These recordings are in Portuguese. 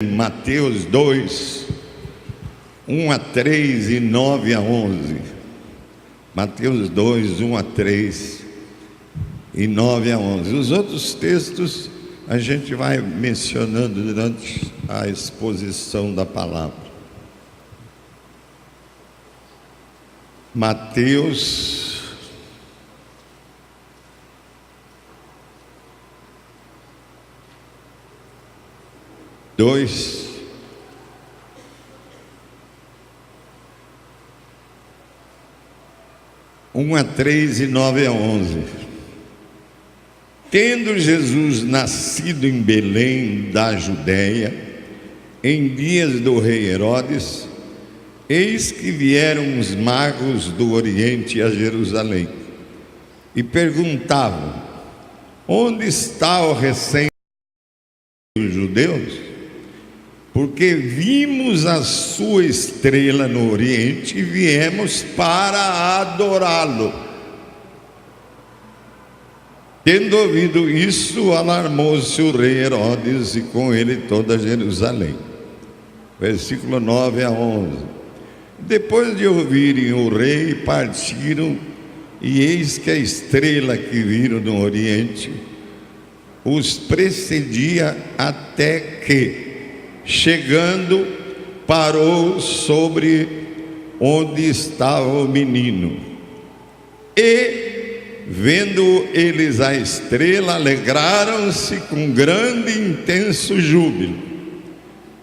Mateus 2, 1 a 3 e 9 a 11. Mateus 2, 1 a 3 e 9 a 11. Os outros textos a gente vai mencionando durante a exposição da palavra. Mateus 2, 1 a 3 e 9 a 11. Tendo Jesus nascido em Belém da Judéia, em dias do rei Herodes, eis que vieram os magos do Oriente a Jerusalém e perguntavam: onde está o recém dos judeus? Porque vimos a sua estrela no Oriente e viemos para adorá-lo. Tendo ouvido isso, alarmou-se o rei Herodes e com ele toda Jerusalém. Versículo 9 a 11. Depois de ouvirem o rei, partiram, e eis que a estrela que viram no Oriente os precedia até que, chegando, parou sobre onde estava o menino. E, vendo eles a estrela, alegraram-se com grande e intenso júbilo.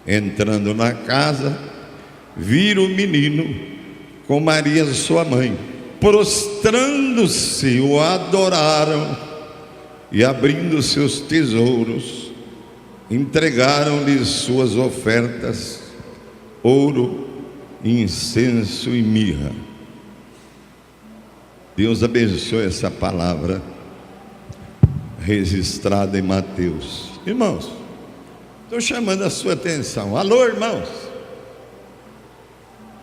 Entrando na casa, viram o menino com Maria, sua mãe. Prostrando-se, o adoraram e, abrindo seus tesouros, entregaram-lhe suas ofertas: ouro, incenso e mirra. Deus abençoe essa palavra registrada em Mateus. Irmãos, estou chamando a sua atenção. Alô, irmãos,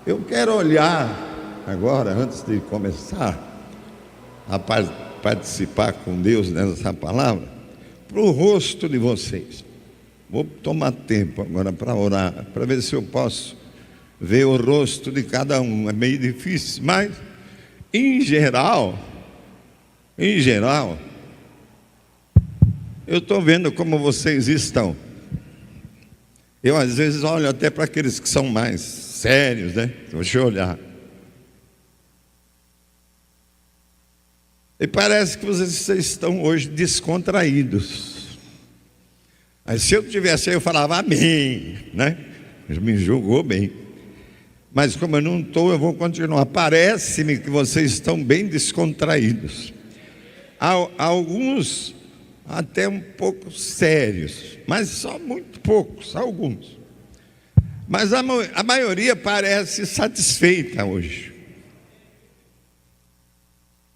eu quero olhar agora, antes de começar a participar com Deus nessa palavra, para o rosto de vocês. Vou tomar tempo agora para orar, para ver se eu posso ver o rosto de cada um. É meio difícil, mas em geral, eu estou vendo como vocês estão. Eu às vezes olho até para aqueles que são mais sérios, né? Deixa eu olhar. E parece que vocês estão hoje descontraídos. Mas se eu tivesse aí, eu falava amém, né? Me julgou bem. Mas como eu não estou, eu vou continuar. Parece-me que vocês estão bem descontraídos. Alguns até um pouco sérios, mas só muito poucos, alguns. Mas a maioria parece satisfeita hoje.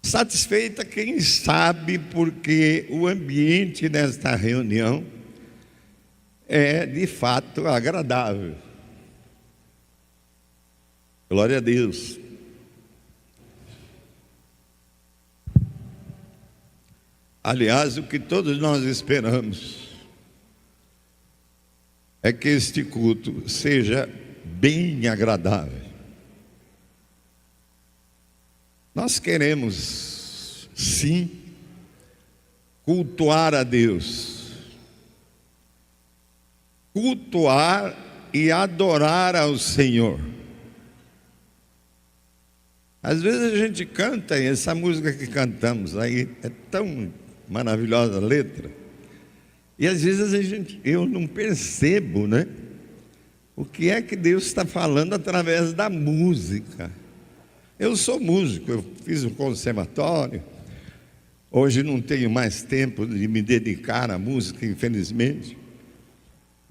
Satisfeita, quem sabe, porque o ambiente desta reunião é de fato agradável. Glória a Deus. Aliás, o que todos nós esperamos é que este culto seja bem agradável. Nós queremos, sim, cultuar a Deus, cultuar e adorar ao Senhor. Às vezes a gente canta, e essa música que cantamos aí é tão maravilhosa a letra, e às vezes eu não percebo, né? O que é que Deus está falando através da música. Eu sou músico, eu fiz um conservatório. Hoje não tenho mais tempo de me dedicar à música, infelizmente.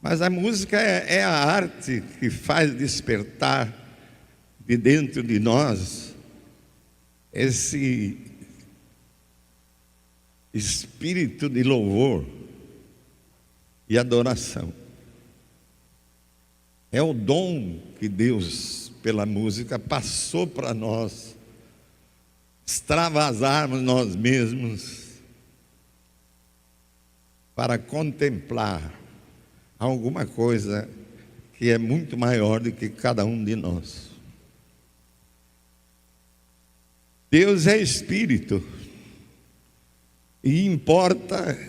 Mas a música é a arte que faz despertar de dentro de nós esse espírito de louvor e adoração. É o dom que Deus, pela música, passou para nós extravasarmos nós mesmos para contemplar alguma coisa que é muito maior do que cada um de nós. Deus é Espírito, e importa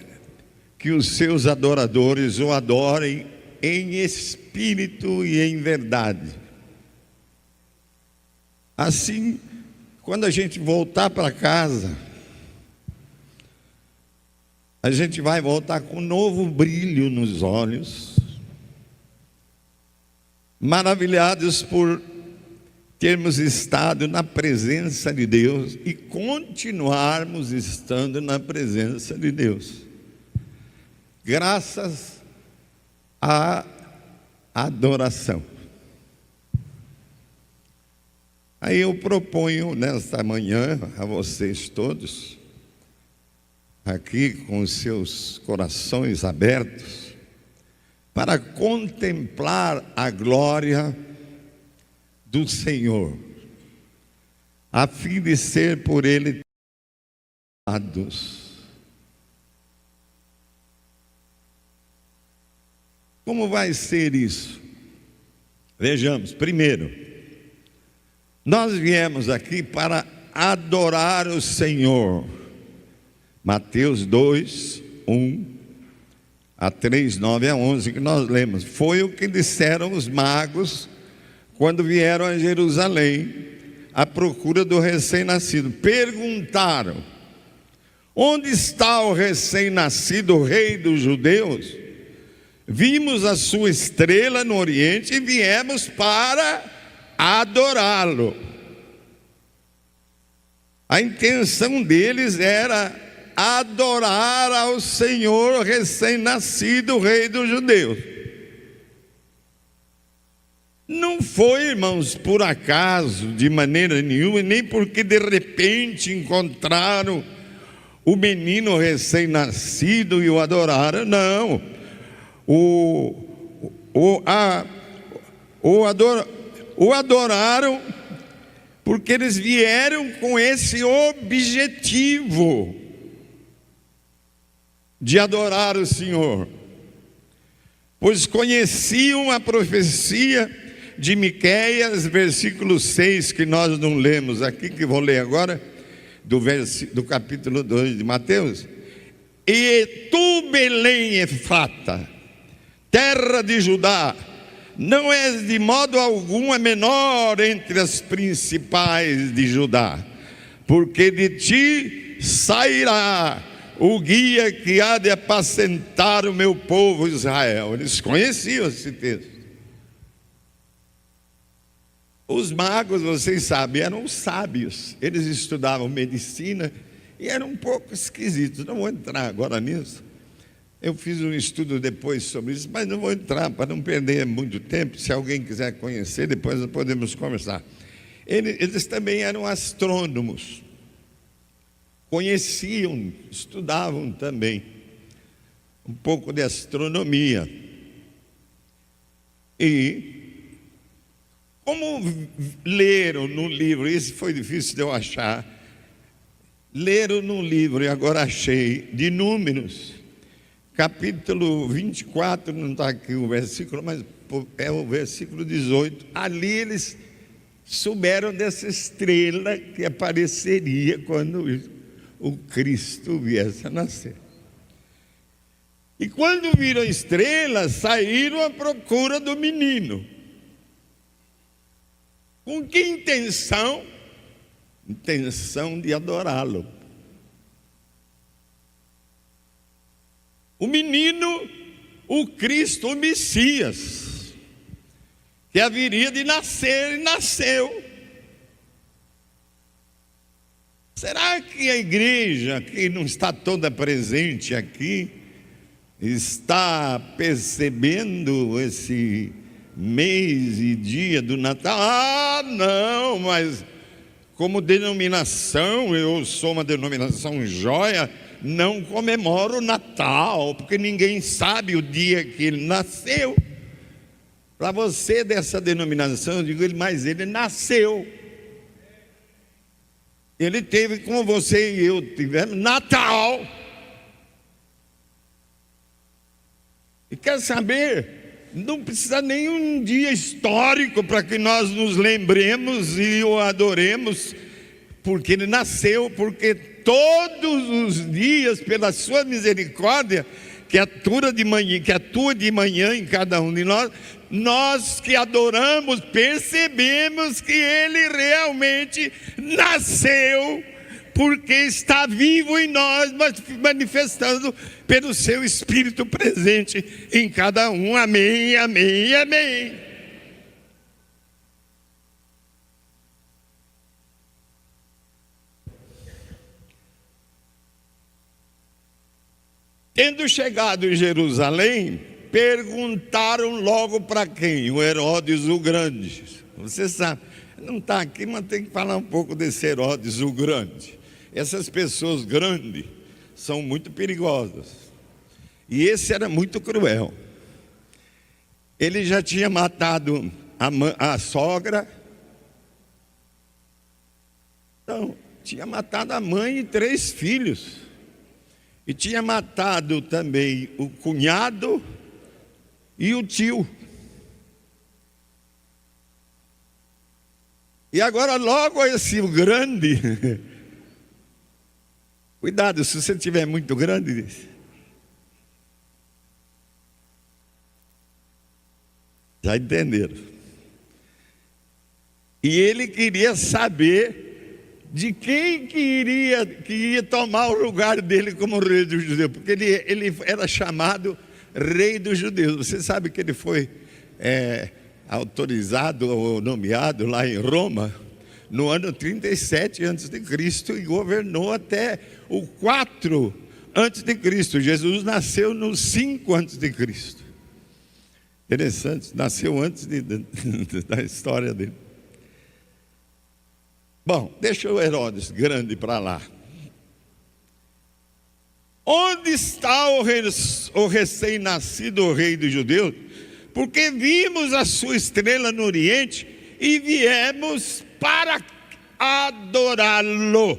que os seus adoradores o adorem em espírito e em verdade. Assim, quando a gente voltar para casa, a gente vai voltar com um novo brilho nos olhos, maravilhados por termos estado na presença de Deus e continuarmos estando na presença de Deus, graças à adoração. Aí eu proponho nesta manhã a vocês todos, aqui com os seus corações abertos, para contemplar a glória do Senhor, a fim de ser por Ele amados. Como vai ser isso? Vejamos, primeiro, nós viemos aqui para adorar o Senhor. Mateus 2, 1 a 3, 9 a 11, que nós lemos. Foi o que disseram os magos quando vieram a Jerusalém à procura do recém-nascido. Perguntaram: onde está o recém-nascido, o rei dos judeus? Vimos a sua estrela no Oriente e viemos para adorá-lo. A intenção deles era adorar ao Senhor recém-nascido, rei dos judeus. Não foi, irmãos, por acaso, de maneira nenhuma, nem porque de repente encontraram o menino recém-nascido e o adoraram, não. O adoraram porque eles vieram com esse objetivo de adorar o Senhor, pois conheciam a profecia de Miqueias, versículo 6, que nós não lemos aqui, que vou ler agora, do capítulo 2 de Mateus. E tu, Belém Efrata, terra de Judá, não és de modo algum a menor entre as principais de Judá, porque de ti sairá o guia que há de apacentar o meu povo Israel. Eles conheciam esse texto. Os magos, vocês sabem, eram sábios. Eles estudavam medicina e eram um pouco esquisitos. Não vou entrar agora nisso. Eu fiz um estudo depois sobre isso, mas não vou entrar para não perder muito tempo. Se alguém quiser conhecer, depois nós podemos conversar. Eles também eram astrônomos. Conheciam, estudavam também um pouco de astronomia. E como leram no livro, isso foi difícil de eu achar, leram no livro, e agora achei, de Números, capítulo 24, não está aqui o versículo, mas é o versículo 18, ali eles souberam dessa estrela que apareceria quando o Cristo viesse a nascer. E quando viram a estrela, saíram à procura do menino. Com que intenção? Intenção de adorá-lo. O menino, o Cristo, o Messias, que haveria de nascer, e nasceu. Será que a igreja, que não está toda presente aqui, está percebendo esse mês e dia do Natal? Ah, não, mas como denominação, eu sou uma denominação joia, não comemoro o Natal, porque ninguém sabe o dia que ele nasceu. Para você dessa denominação, eu digo, mas ele nasceu. Ele teve, como você e eu tivemos, Natal. E quer saber? Não precisa nenhum dia histórico para que nós nos lembremos e o adoremos, porque Ele nasceu, porque todos os dias, pela sua misericórdia, que atua de manhã em cada um de nós, nós que adoramos, percebemos que Ele realmente nasceu, porque está vivo em nós, mas manifestando pelo seu Espírito presente em cada um. Amém, amém, amém. Tendo chegado em Jerusalém, perguntaram logo para quem? O Herodes o Grande. Você sabe, não está aqui, mas tem que falar um pouco desse Herodes o Grande. Essas pessoas grandes são muito perigosas. E esse era muito cruel. Ele já tinha matado a sogra. Então, tinha matado a mãe e 3 filhos. E tinha matado também o cunhado e o tio. E agora logo esse grande... Cuidado, se você tiver muito grande... Já entenderam? E ele queria saber de quem que ia tomar o lugar dele como rei dos judeus, porque ele era chamado rei dos judeus. Você sabe que ele foi autorizado ou nomeado lá em Roma no ano 37 a.C. e governou até o 4 a.C. Jesus nasceu no 5 a.C. Interessante, nasceu antes da história dele. Bom, deixa o Herodes Grande para lá. Onde está o recém-nascido rei dos judeus? Porque vimos a sua estrela no Oriente e viemos para adorá-lo.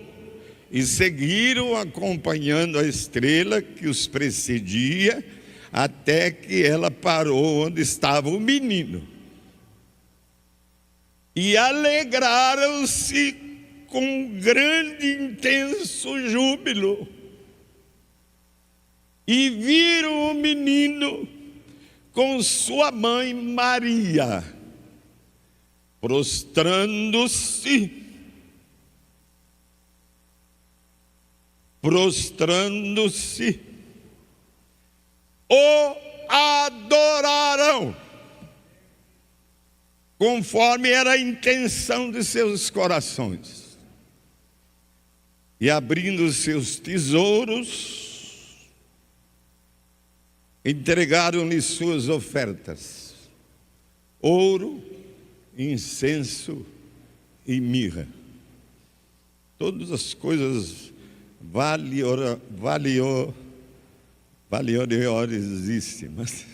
E seguiram acompanhando a estrela que os precedia, até que ela parou onde estava o menino. E alegraram-se com grande e intenso júbilo. E viram o menino com sua mãe Maria, prostrando-se, o adoraram, conforme era a intenção de seus corações. E abrindo os seus tesouros, entregaram-lhe suas ofertas: ouro, incenso e mirra. Todas as coisas valiosíssimas.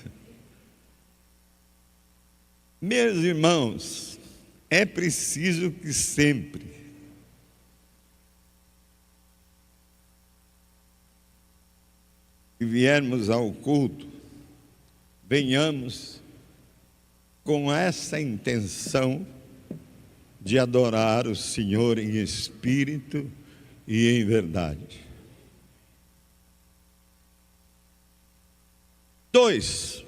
Meus irmãos, é preciso que sempre que viermos ao culto, venhamos com essa intenção de adorar o Senhor em espírito e em verdade. 2.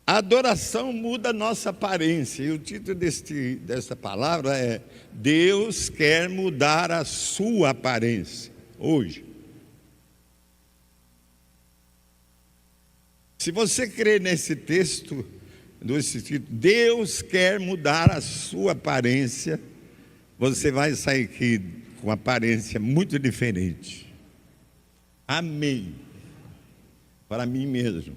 A adoração muda a nossa aparência. E o título dessa palavra é: Deus quer mudar a sua aparência hoje. Se você crê nesse texto, desse título, Deus quer mudar a sua aparência, você vai sair aqui com uma aparência muito diferente. Amém. Para mim mesmo.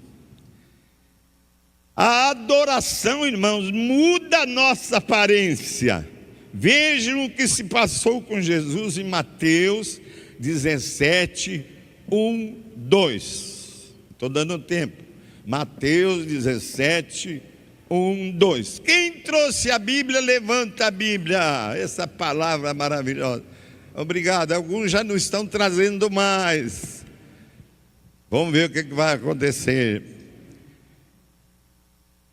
A adoração, irmãos, muda a nossa aparência. Vejam o que se passou com Jesus em Mateus 17, 1, 2. Estou dando tempo. Mateus 17, 1, 2. Quem trouxe a Bíblia, levanta a Bíblia. Essa palavra maravilhosa. Obrigado. Alguns já não estão trazendo mais. Vamos ver o que vai acontecer.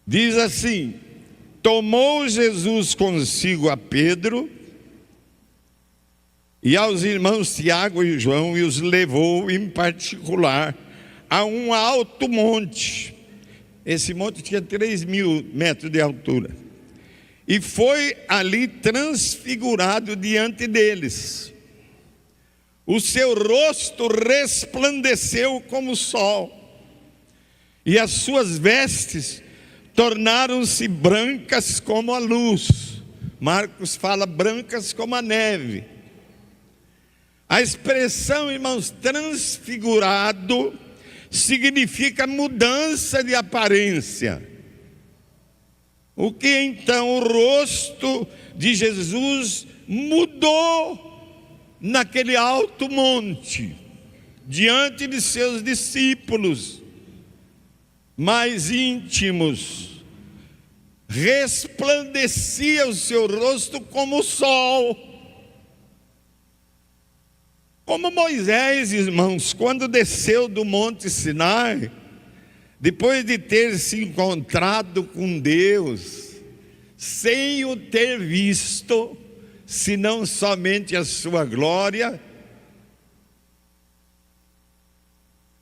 Diz assim: tomou Jesus consigo a Pedro e aos irmãos Tiago e João e os levou em particular a um alto monte. Esse monte tinha 3.000 metros de altura. E foi ali transfigurado diante deles. O seu rosto resplandeceu como o sol, e as suas vestes tornaram-se brancas como a luz. Marcos fala brancas como a neve. A expressão, irmãos, transfigurado, significa mudança de aparência. O que então o rosto de Jesus mudou naquele alto monte, diante de seus discípulos mais íntimos. Resplandecia o seu rosto como o sol. Como Moisés, irmãos, quando desceu do Monte Sinai, depois de ter se encontrado com Deus, sem o ter visto, senão somente a sua glória,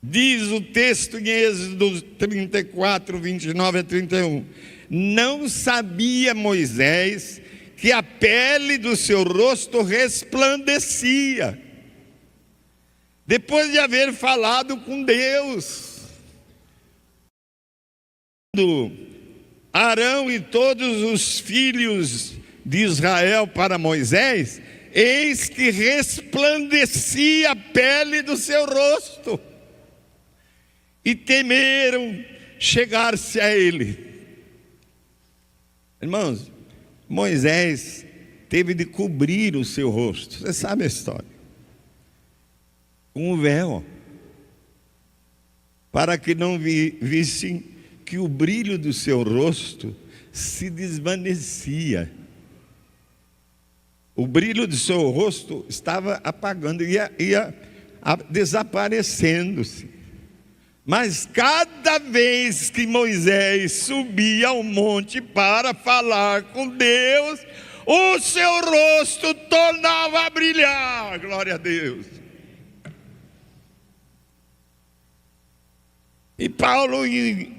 diz o texto em Êxodo 34, 29 a 31, não sabia Moisés que a pele do seu rosto resplandecia, depois de haver falado com Deus. Arão e todos os filhos de Israel para Moisés, eis que resplandecia a pele do seu rosto, e temeram chegar-se a ele. Irmãos, Moisés teve de cobrir o seu rosto. Você sabe a história. Com um véu, para que não vissem que o brilho do seu rosto se desvanecia. O brilho do seu rosto estava apagando, ia desaparecendo-se. Mas cada vez que Moisés subia ao monte para falar com Deus, o seu rosto tornava a brilhar. Glória a Deus. E Paulo, em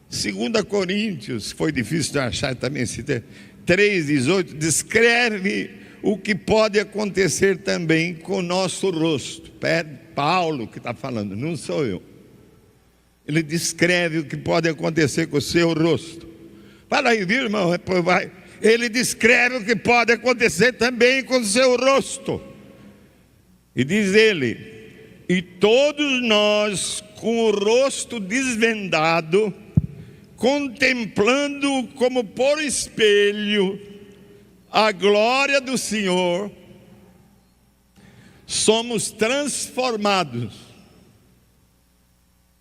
2 Coríntios, foi difícil de achar também, 3,18, descreve o que pode acontecer também com o nosso rosto. Paulo que está falando, não sou eu. Ele descreve o que pode acontecer com o seu rosto. Fala aí, viu, irmão? Depois vai. Ele descreve o que pode acontecer também com o seu rosto. E diz ele: e todos nós, com o rosto desvendado, contemplando como por espelho a glória do Senhor, somos transformados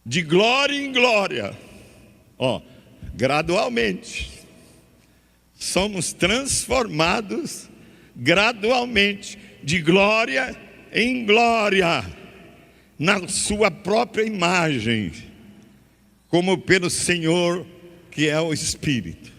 de glória em glória, gradualmente. Somos transformados gradualmente, de glória em glória, na sua própria imagem, como pelo Senhor, que é o Espírito.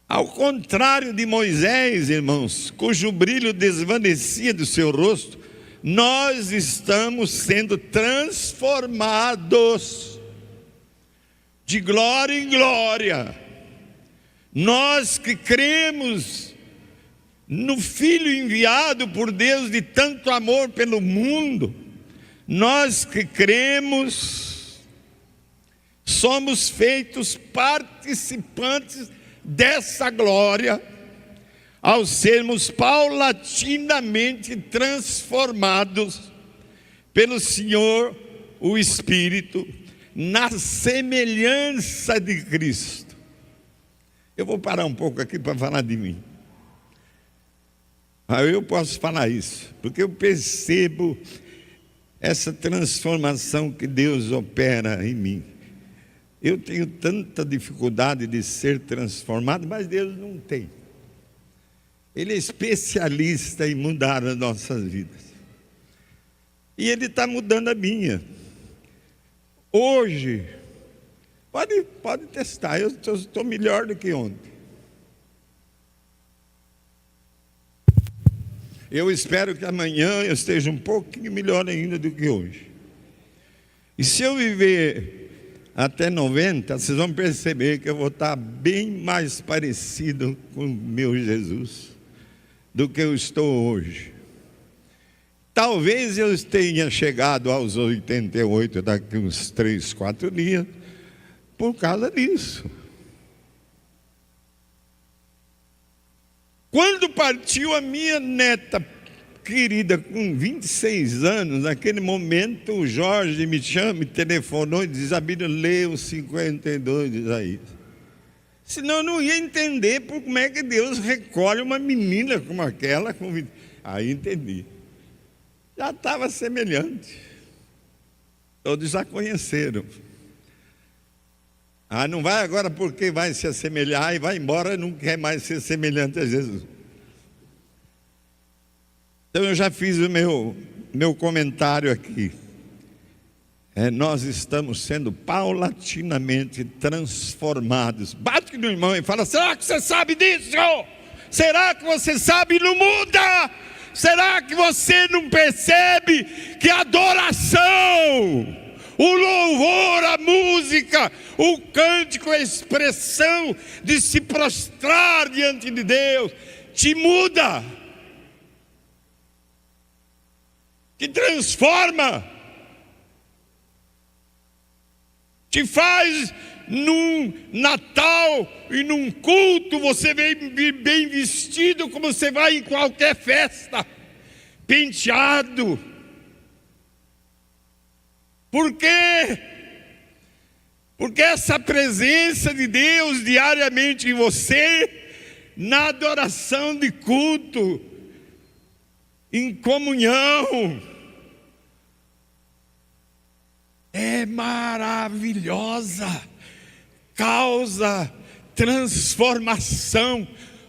Ao contrário de Moisés, irmãos, cujo brilho desvanecia do seu rosto, nós estamos sendo transformados de glória em glória. Nós que cremos no Filho enviado por Deus de tanto amor pelo mundo, nós que cremos, somos feitos participantes dessa glória, ao sermos paulatinamente transformados pelo Senhor, o Espírito, na semelhança de Cristo. Eu vou parar um pouco aqui para falar de mim. Eu posso falar isso, porque eu percebo essa transformação que Deus opera em mim. Eu tenho tanta dificuldade de ser transformado, mas Deus não tem. Ele é especialista em mudar as nossas vidas. E Ele está mudando a minha. Hoje, Pode testar, eu estou melhor do que ontem. Eu espero que amanhã eu esteja um pouquinho melhor ainda do que hoje. E se eu viver até 90, vocês vão perceber que eu vou estar bem mais parecido com o meu Jesus do que eu estou hoje. Talvez eu tenha chegado aos 88 daqui uns 3, 4 dias por causa disso. Quando partiu a minha neta querida com 26 anos, naquele momento o Jorge me chama, me telefonou e diz: Abílio, lê os 52 de Isaías. Senão eu não ia entender como é que Deus recolhe uma menina como aquela. Aí entendi. Já estava semelhante. Todos já conheceram. Não vai agora porque vai se assemelhar e vai embora e não quer mais ser semelhante a Jesus. Então eu já fiz o meu comentário aqui. Nós estamos sendo paulatinamente transformados. Bate no irmão e fala: será que você sabe disso? Será que você sabe e não muda? Será que você não percebe que a adoração, o louvor, a música, o cântico, a expressão de se prostrar diante de Deus te muda, te transforma, te faz num Natal e num culto você vem bem vestido como você vai em qualquer festa, penteado. Por quê? Porque essa presença de Deus diariamente em você, na adoração de culto, em comunhão, é maravilhosa, causa transformação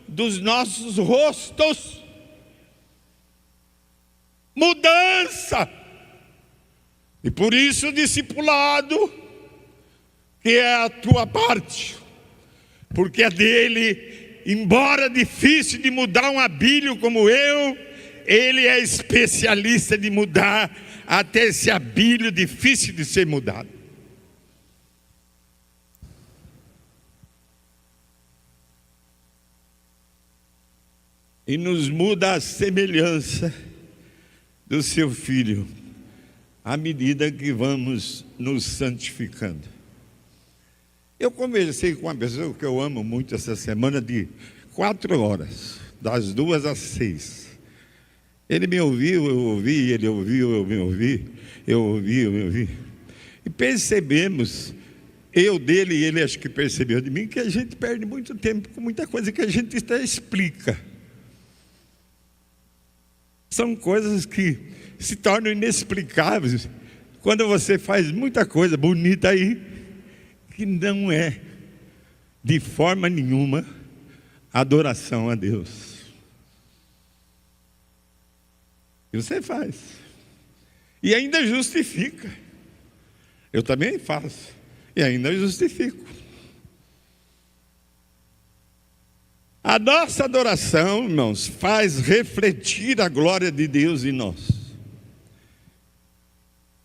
dos nossos rostos, mudança. E por isso o discipulado, que é a tua parte, porque é dele, embora difícil de mudar um Abílio como eu, ele é especialista de mudar até esse Abílio difícil de ser mudado. E nos muda a semelhança do seu Filho, à medida que vamos nos santificando. Eu conversei com uma pessoa que eu amo muito essa semana, de 4 horas, das 2 às 6. Ele me ouviu, eu ouvi, ele ouviu, eu me ouvi, eu ouvi, eu me ouvi. E percebemos, eu dele e ele acho que percebeu de mim, que a gente perde muito tempo com muita coisa que a gente até explica. São coisas que se tornam inexplicáveis quando você faz muita coisa bonita aí, que não é de forma nenhuma adoração a Deus. E você faz. E ainda justifica. Eu também faço. E ainda justifico. A nossa adoração, irmãos, faz refletir a glória de Deus em nós.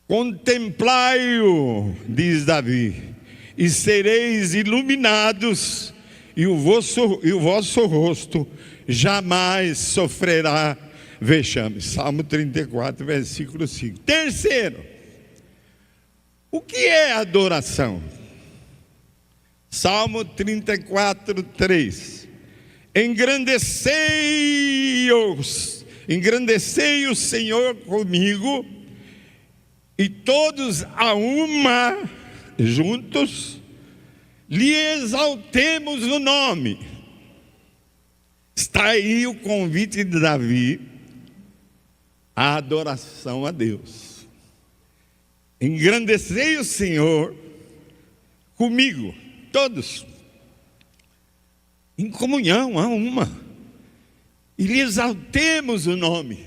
Contemplai-o, diz Davi, e sereis iluminados, e o vosso rosto jamais sofrerá vexame. Salmo 34, versículo 5. Terceiro, o que é adoração? Salmo 34, 3. Engrandecei o Senhor comigo, e todos a uma, juntos, lhe exaltemos o nome. Está aí o convite de Davi à adoração a Deus. Engrandecei o Senhor comigo, todos, em comunhão a uma, e lhe exaltemos o nome.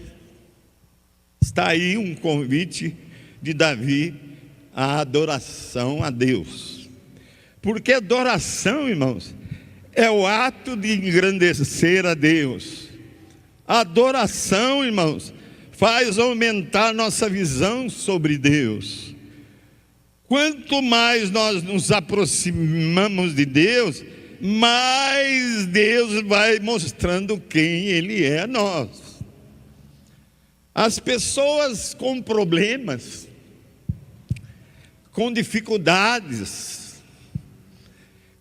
Está aí um convite de Davi à adoração a Deus. Porque adoração, irmãos, é o ato de engrandecer a Deus. A adoração, irmãos, faz aumentar nossa visão sobre Deus. Quanto mais nós nos aproximamos de Deus, mais Deus vai mostrando quem Ele é a nós. As pessoas com problemas, com dificuldades,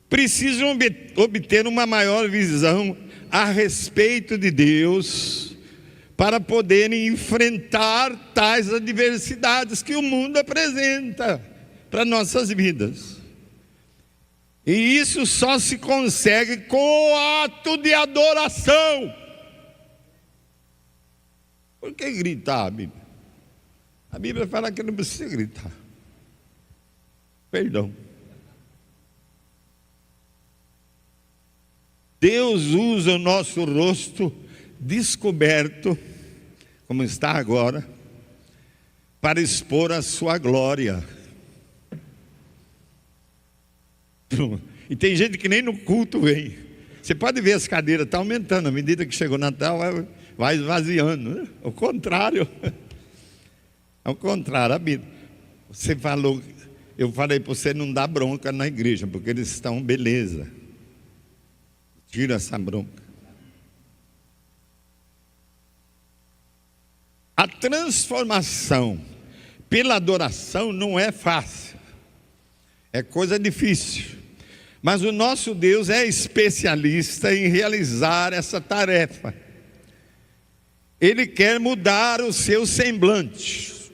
precisam obter uma maior visão a respeito de Deus, para poderem enfrentar tais adversidades que o mundo apresenta para nossas vidas. E isso só se consegue com o ato de adoração. Por que gritar, a Bíblia? A Bíblia fala que não precisa gritar. Perdão. Deus usa o nosso rosto descoberto, como está agora, para expor a sua glória. E tem gente que nem no culto vem. Você pode ver as cadeiras, está aumentando, à medida que chegou o Natal, vai esvaziando, né? Ao contrário, a Bíblia. Você falou, eu falei para você não dar bronca na igreja, porque eles estão beleza. Tira essa bronca. A transformação pela adoração não é fácil, é coisa difícil. Mas o nosso Deus é especialista em realizar essa tarefa. Ele quer mudar o seu semblante.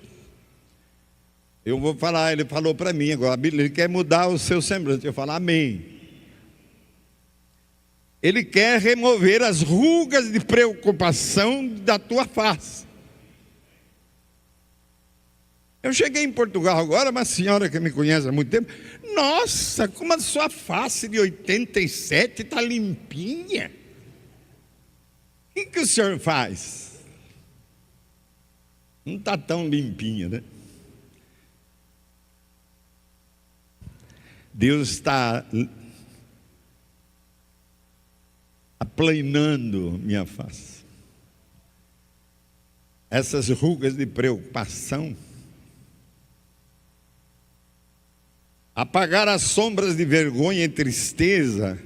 Eu vou falar, ele falou para mim agora, ele quer mudar o seu semblante. Eu falo, amém. Ele quer remover as rugas de preocupação da tua face. Eu cheguei em Portugal agora, uma senhora que me conhece há muito tempo. Nossa, como a sua face de 87 está limpinha. O que o senhor faz? Não está tão limpinha, né? Deus está aplanando minha face. Essas rugas de preocupação, apagar as sombras de vergonha e tristeza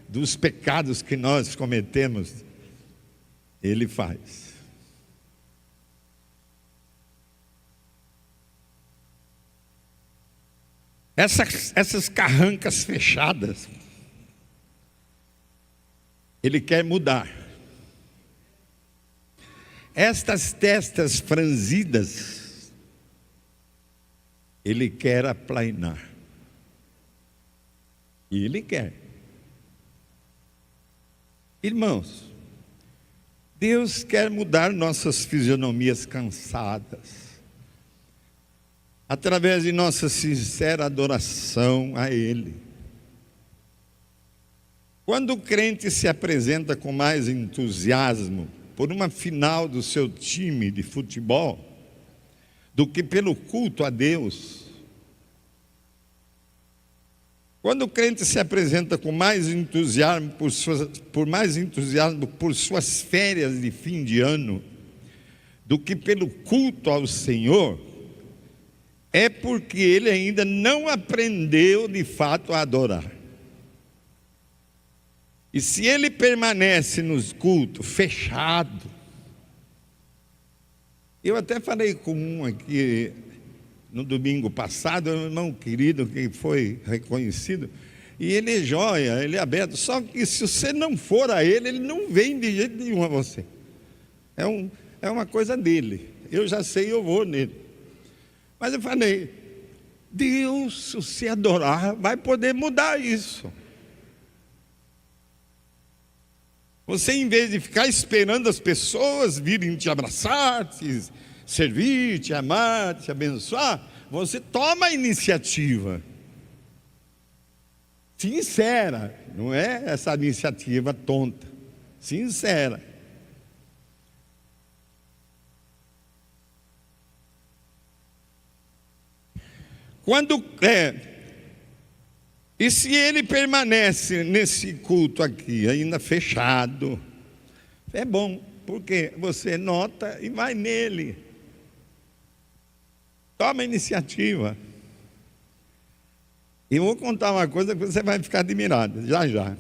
dos pecados que nós cometemos, Ele faz. Essas carrancas fechadas, Ele quer mudar. Estas testas franzidas, Ele quer aplainar. E Ele quer. Irmãos, Deus quer mudar nossas fisionomias cansadas, através de nossa sincera adoração a Ele. Quando o crente se apresenta com mais entusiasmo por uma final do seu time de futebol, do que pelo culto a Deus, quando o crente se apresenta com mais entusiasmo por suas férias de fim de ano, do que pelo culto ao Senhor, é porque ele ainda não aprendeu de fato a adorar. E se ele permanece nos cultos fechado, eu até falei com um aqui no domingo passado, um irmão querido que foi reconhecido, e ele é joia, ele é aberto, só que se você não for a ele, ele não vem de jeito nenhum a você. É uma coisa dele, eu já sei, eu vou nele. Mas eu falei, Deus, se você adorar, vai poder mudar isso. Você, em vez de ficar esperando as pessoas virem te abraçar, te servir, te amar, te abençoar, você toma a iniciativa. Sincera, não é essa iniciativa tonta. Sincera. E se ele permanece nesse culto aqui, ainda fechado, é bom, porque você nota e vai nele. Toma iniciativa. E eu vou contar uma coisa que você vai ficar admirado, já já.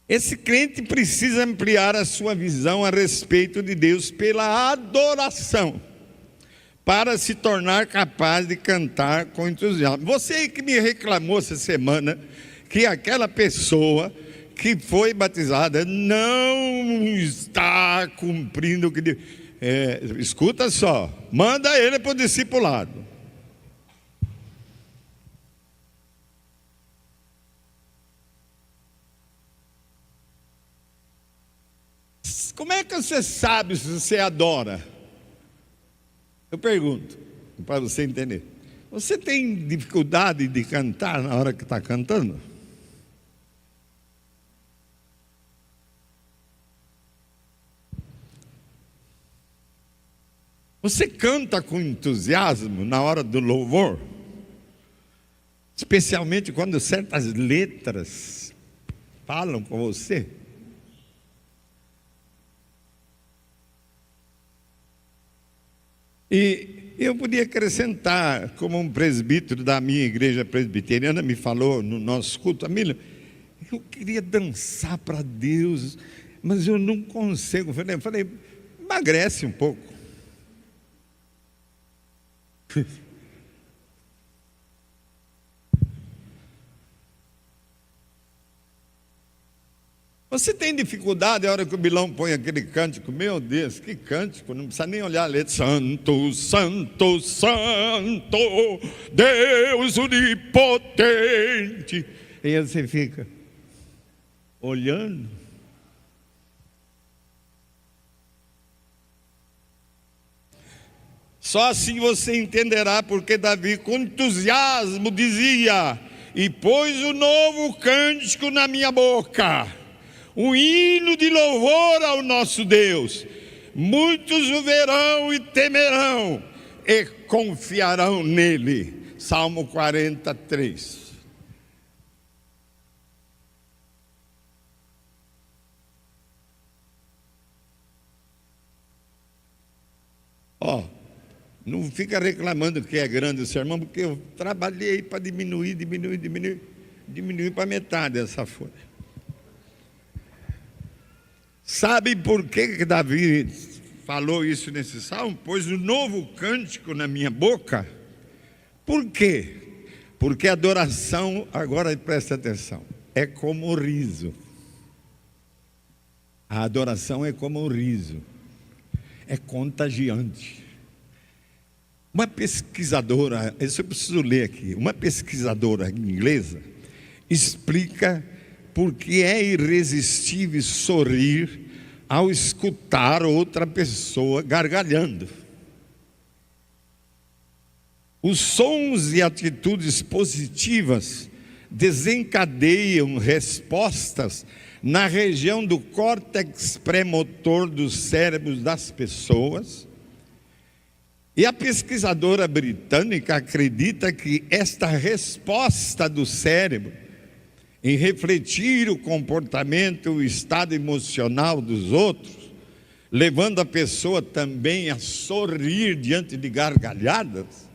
Esse crente precisa ampliar a sua visão a respeito de Deus pela adoração, para se tornar capaz de cantar com entusiasmo. Você que me reclamou essa semana que aquela pessoa que foi batizada não está cumprindo o que Deus... escuta só, manda ele para o discipulado. Como é que você sabe se você adora? Eu pergunto, para você entender. Você tem dificuldade de cantar na hora que está cantando? Você canta com entusiasmo na hora do louvor? Especialmente quando certas letras falam com você? E eu podia acrescentar, como um presbítero da minha igreja presbiteriana me falou no nosso culto, Amílio, eu queria dançar para Deus, mas eu não consigo. Eu falei, emagrece um pouco. Você tem dificuldade a hora que o Bilão põe aquele cântico? Meu Deus, que cântico, não precisa nem olhar a letra. Santo, Santo, Santo, Deus onipotente. E aí você fica olhando. Só assim você entenderá porque Davi com entusiasmo dizia: e pôs o novo cântico na minha boca, um hino de louvor ao nosso Deus. Muitos o verão e temerão e confiarão nele. Salmo 43. Não fica reclamando que é grande o sermão, porque eu trabalhei para diminuir para metade essa folha. Sabe por que Davi falou isso nesse salmo? Pôs um novo cântico na minha boca. Por quê? Porque a adoração, agora presta atenção, é como o riso. A adoração é como o riso, é contagiante. Uma pesquisadora, isso eu preciso ler aqui, uma pesquisadora inglesa explica por que é irresistível sorrir ao escutar outra pessoa gargalhando. Os sons e atitudes positivas desencadeiam respostas na região do córtex pré-motor dos cérebros das pessoas. E a pesquisadora britânica acredita que esta resposta do cérebro em refletir o comportamento, o estado emocional dos outros, levando a pessoa também a sorrir diante de gargalhadas,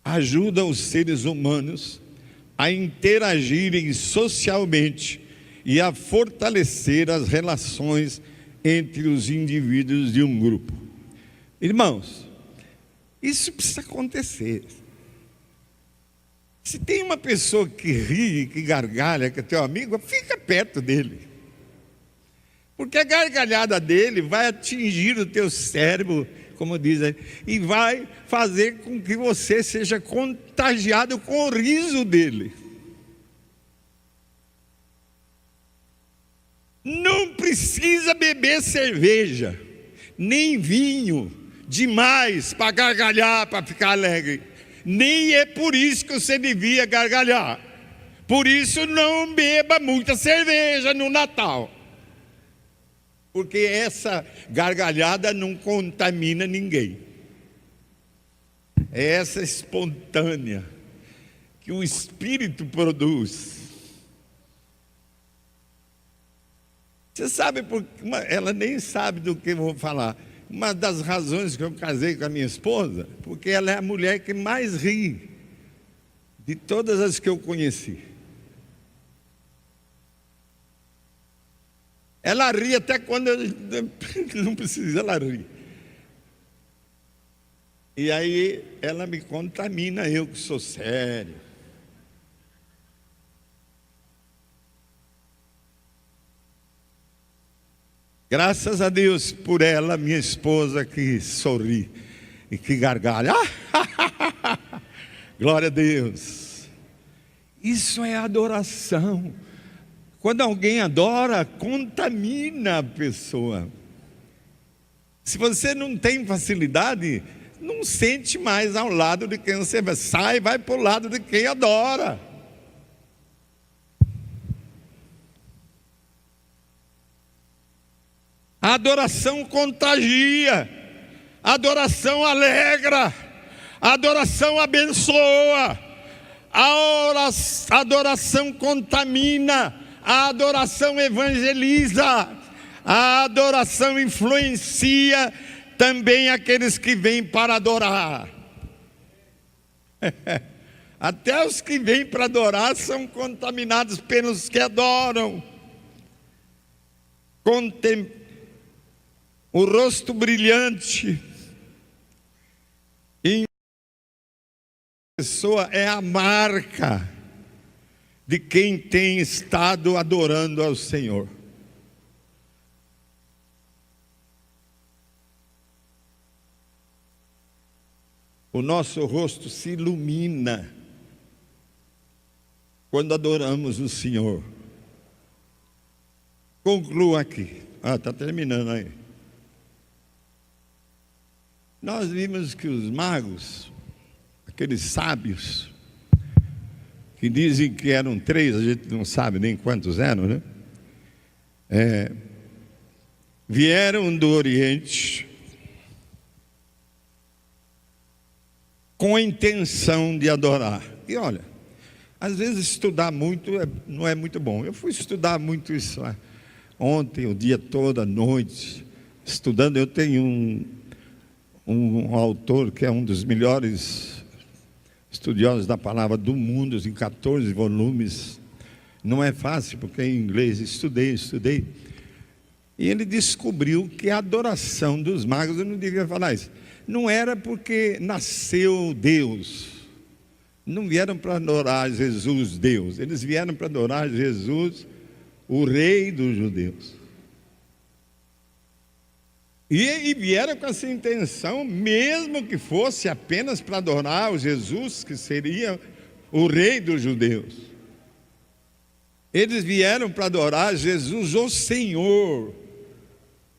ajuda os seres humanos a interagirem socialmente e a fortalecer as relações entre os indivíduos de um grupo. Irmãos, isso precisa acontecer. Se tem uma pessoa que ri, que gargalha, que é teu amigo, fica perto dele. Porque a gargalhada dele vai atingir o teu cérebro, como diz aí, e vai fazer com que você seja contagiado com o riso dele. Não precisa beber cerveja, nem vinho demais para gargalhar, para ficar alegre. Nem é por isso que você devia gargalhar. Por isso não beba muita cerveja no Natal, porque essa gargalhada não contamina ninguém. É essa espontânea que o Espírito produz. Você sabe, ela nem sabe do que eu vou falar. Uma das razões que eu casei com a minha esposa, porque ela é a mulher que mais ri de todas as que eu conheci. Ela ri até quando eu não precisa, ela ri. E aí ela me contamina, eu que sou sério. Graças a Deus por ela, minha esposa, que sorri e que gargalha. Glória a Deus. Isso é adoração. Quando alguém adora, contamina a pessoa. Se você não tem facilidade, não sente mais ao lado de quem você vai. Sai, vai para o lado de quem adora. A adoração contagia, a adoração alegra, a adoração abençoa, a adoração contamina, a adoração evangeliza, a adoração influencia também aqueles que vêm para adorar. Até os que vêm para adorar são contaminados pelos que adoram. O rosto brilhante em pessoa é a marca de quem tem estado adorando ao Senhor. O nosso rosto se ilumina quando adoramos o Senhor. Concluo aqui. Está terminando aí. Nós vimos que os magos, aqueles sábios, que dizem que eram 3, a gente não sabe nem quantos eram, né? Vieram do Oriente com a intenção de adorar. E olha, às vezes estudar muito não é muito bom. Eu fui estudar muito isso ontem, o dia todo, à noite, estudando. Eu tenho um autor que é um dos melhores estudiosos da palavra do mundo, em 14 volumes. Não é fácil, porque é em inglês. Estudei. E ele descobriu que a adoração dos magos, eu não devia falar isso, não era porque nasceu Deus. Não vieram para adorar Jesus, Deus. Eles vieram para adorar Jesus, o Rei dos judeus. E vieram com essa intenção, mesmo que fosse apenas para adorar o Jesus, que seria o Rei dos judeus. Eles vieram para adorar Jesus, o Senhor,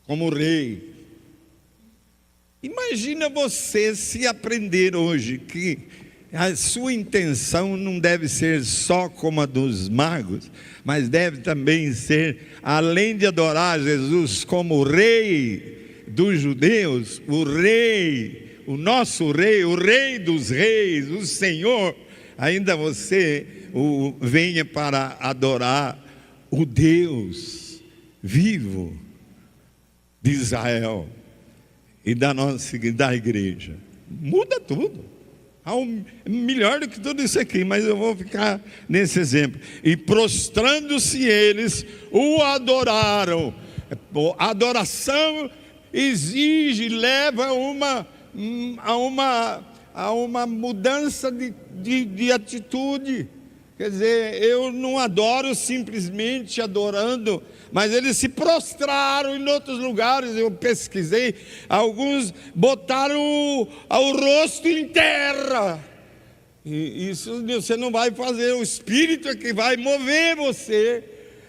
como Rei. Imagina você se aprender hoje que a sua intenção não deve ser só como a dos magos, mas deve também ser, além de adorar Jesus como Rei dos judeus, o Rei, o nosso Rei, o Rei dos reis, o Senhor, ainda você venha para adorar o Deus vivo de Israel e da igreja. Muda tudo. Melhor do que tudo isso aqui, mas eu vou ficar nesse exemplo. E prostrando-se eles, o adoraram. A adoração exige, leva a uma mudança de atitude. Quer dizer, eu não adoro simplesmente adorando, mas eles se prostraram. Em outros lugares eu pesquisei, alguns botaram o rosto em terra. E isso você não vai fazer, o Espírito é que vai mover você,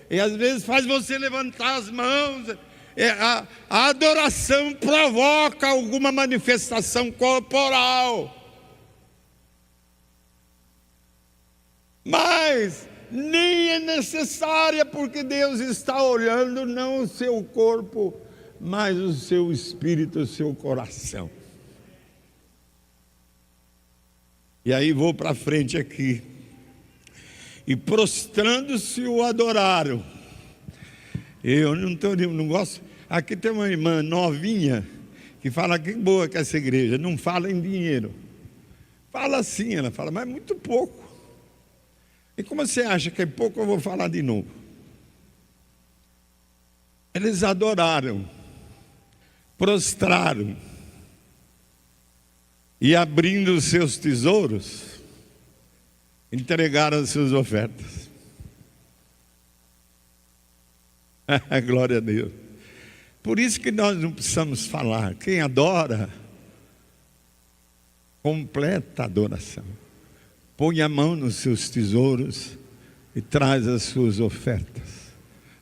e às vezes faz você levantar as mãos. A adoração provoca alguma manifestação corporal, mas nem é necessária, porque Deus está olhando não o seu corpo, mas o seu espírito, o seu coração. E aí vou para frente aqui. e prostrando-se o adoraram. Eu não gosto. Aqui tem uma irmã novinha que fala que boa que essa igreja não fala em dinheiro. Fala assim, ela fala, mas é muito pouco. E como você acha que é pouco, eu vou falar de novo. Eles adoraram, prostraram, e abrindo os seus tesouros, entregaram as suas ofertas. Glória a Deus. Por isso que nós não precisamos falar. Quem adora, completa a adoração. Põe a mão nos seus tesouros e traz as suas ofertas.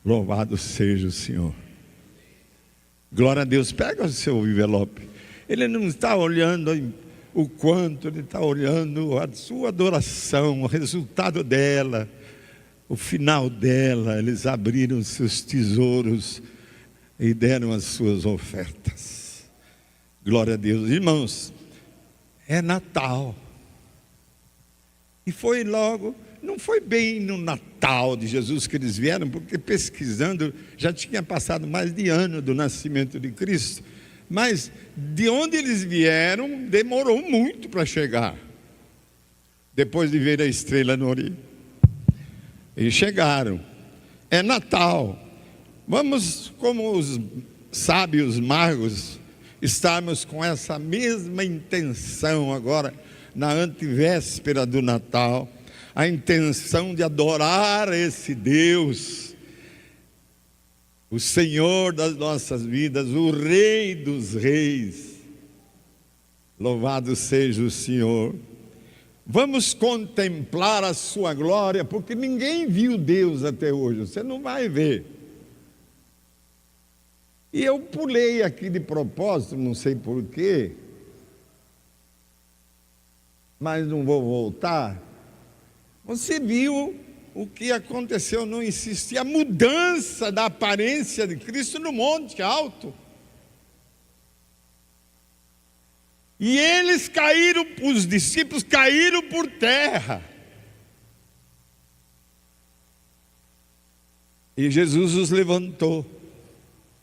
Louvado seja o Senhor. Glória a Deus. Pega o seu envelope. Ele não está olhando o quanto, ele está olhando a sua adoração, o resultado dela, o final dela. Eles abriram seus tesouros e deram as suas ofertas. Glória a Deus. Irmãos, é Natal. E foi logo, não foi bem no Natal de Jesus que eles vieram, porque pesquisando, já tinha passado mais de ano do nascimento de Cristo. Mas de onde eles vieram, demorou muito para chegar. Depois de ver a estrela no Oriente. E chegaram. É Natal. Vamos, como os sábios magos, estarmos com essa mesma intenção agora, na antevéspera do Natal, a intenção de adorar esse Deus, o Senhor das nossas vidas, o Rei dos Reis. Louvado seja o Senhor. Vamos contemplar a sua glória, porque ninguém viu Deus até hoje, você não vai ver. E eu pulei aqui de propósito, não sei porquê, mas não vou voltar. Você viu o que aconteceu, não insistir, a mudança da aparência de Cristo no Monte Alto. E eles caíram, os discípulos caíram por terra. E Jesus os levantou.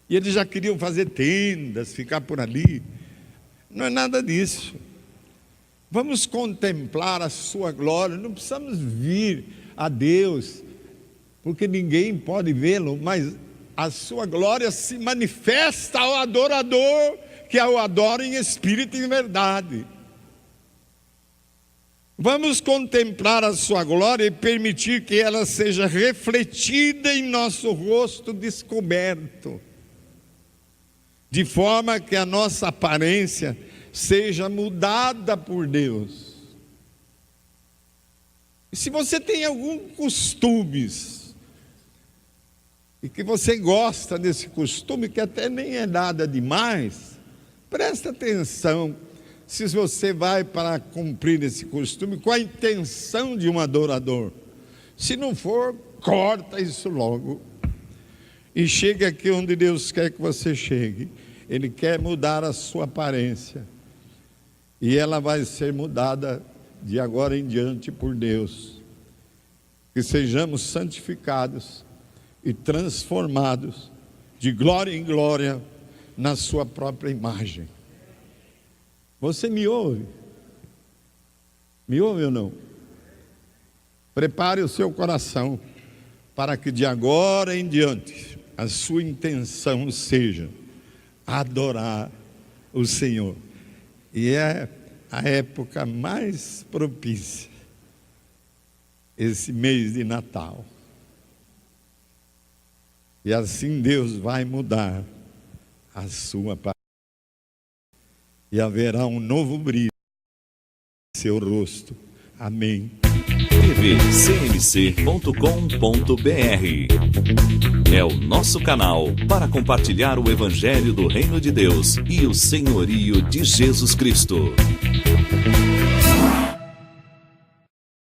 E eles já queriam fazer tendas, ficar por ali. Não é nada disso. Vamos contemplar a sua glória. Não precisamos vir a Deus, porque ninguém pode vê-lo, mas a sua glória se manifesta ao adorador, que o adora em espírito e em verdade. Vamos contemplar a sua glória e permitir que ela seja refletida em nosso rosto descoberto, de forma que a nossa aparência seja mudada por Deus. E se você tem algum costumes, e que você gosta desse costume, que até nem é nada demais, presta atenção, se você vai para cumprir esse costume com a intenção de um adorador. Se não for, corta isso logo e chega aqui onde Deus quer que você chegue. Ele quer mudar a sua aparência, e ela vai ser mudada de agora em diante por Deus. Que sejamos santificados e transformados de glória em glória na sua própria imagem. Você me ouve? Me ouve ou não? Prepare o seu coração para que de agora em diante a sua intenção seja adorar o Senhor. E é a época mais propícia, esse mês de Natal. E assim Deus vai mudar a sua aparência. E haverá um novo brilho em seu rosto. Amém. tvcmc.com.br é o nosso canal para compartilhar o Evangelho do Reino de Deus e o senhorio de Jesus Cristo.